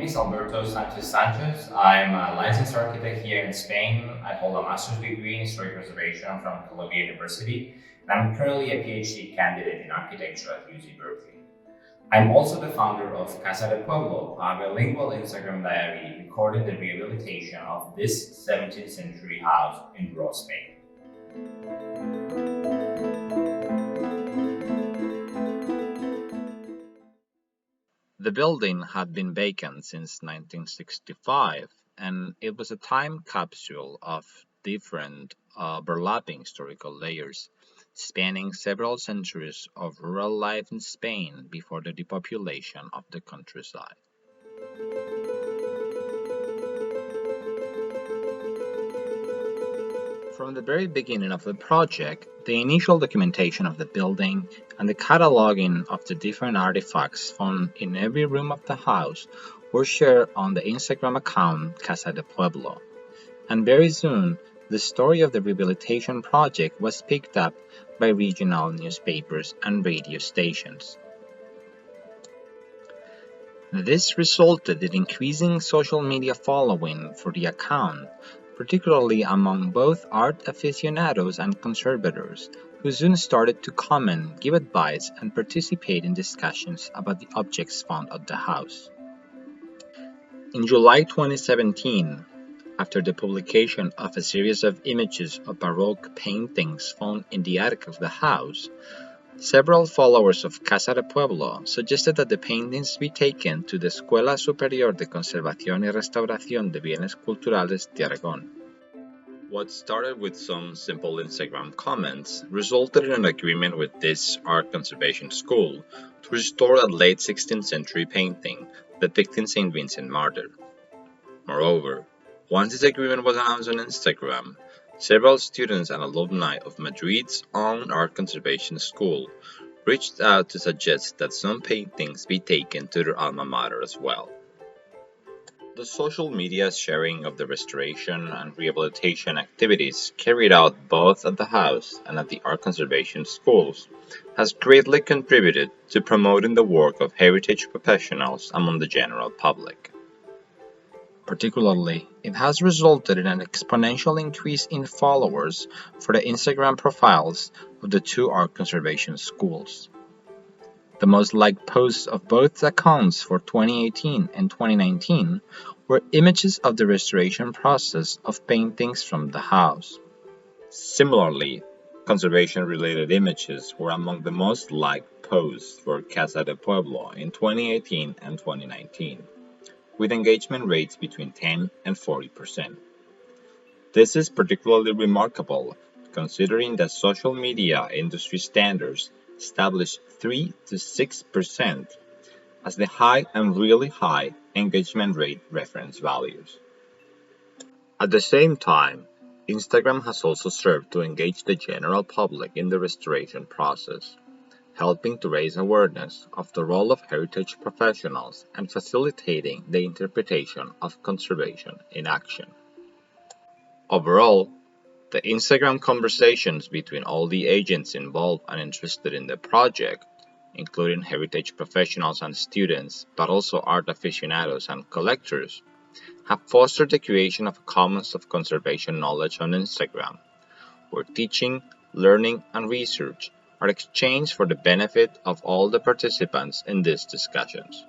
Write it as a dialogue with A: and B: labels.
A: name is Alberto Sanchez. I'm a licensed architect here in Spain. I hold a master's degree in historic preservation from Columbia University, and I'm currently a PhD candidate in architecture at UC Berkeley. I'm also the founder of Casa de Pueblo, a bilingual Instagram diary recording the rehabilitation of this 17th century house in rural Spain.
B: The building had been vacant since 1965, and it was a time capsule of different overlapping historical layers, spanning several centuries of rural life in Spain before the depopulation of the countryside. From the very beginning of the project, the initial documentation of the building and the cataloging of the different artifacts found in every room of the house were shared on the Instagram account Casa de Pueblo. And very soon, the story of the rehabilitation project was picked up by regional newspapers and radio stations. This resulted in increasing social media following for the account, particularly among both art aficionados and conservators, who soon started to comment, give advice, and participate in discussions about the objects found at the house. In July 2017, after the publication of a series of images of Baroque paintings found in the attic of the house, several followers of Casa de Pueblo suggested that the paintings be taken to the Escuela Superior de Conservación y Restauración de Bienes Culturales de Aragón. What started with some simple Instagram comments resulted in an agreement with this art conservation school to restore a late 16th century painting depicting St. Vincent Martyr. Moreover, once this agreement was announced on Instagram, several students and alumni of Madrid's own art conservation school reached out to suggest that some paintings be taken to their alma mater as well. The social media sharing of the restoration and rehabilitation activities carried out both at the house and at the art conservation schools has greatly contributed to promoting the work of heritage professionals among the general public. Particularly, it has resulted in an exponential increase in followers for the Instagram profiles of the two art conservation schools. The most liked posts of both accounts for 2018 and 2019 were images of the restoration process of paintings from the house. Similarly, conservation-related images were among the most liked posts for Casa de Pueblo in 2018 and 2019, with engagement rates between 10 and 40%. This is particularly remarkable considering that social media industry standards establish 3 to 6% as the high and really high engagement rate reference values. At the same time, Instagram has also served to engage the general public in the restoration process, helping to raise awareness of the role of heritage professionals and facilitating the interpretation of conservation in action. Overall, the Instagram conversations between all the agents involved and interested in the project, including heritage professionals and students, but also art aficionados and collectors, have fostered the creation of a commons of conservation knowledge on Instagram, where teaching, learning, and research are exchanged for the benefit of all the participants in these discussions.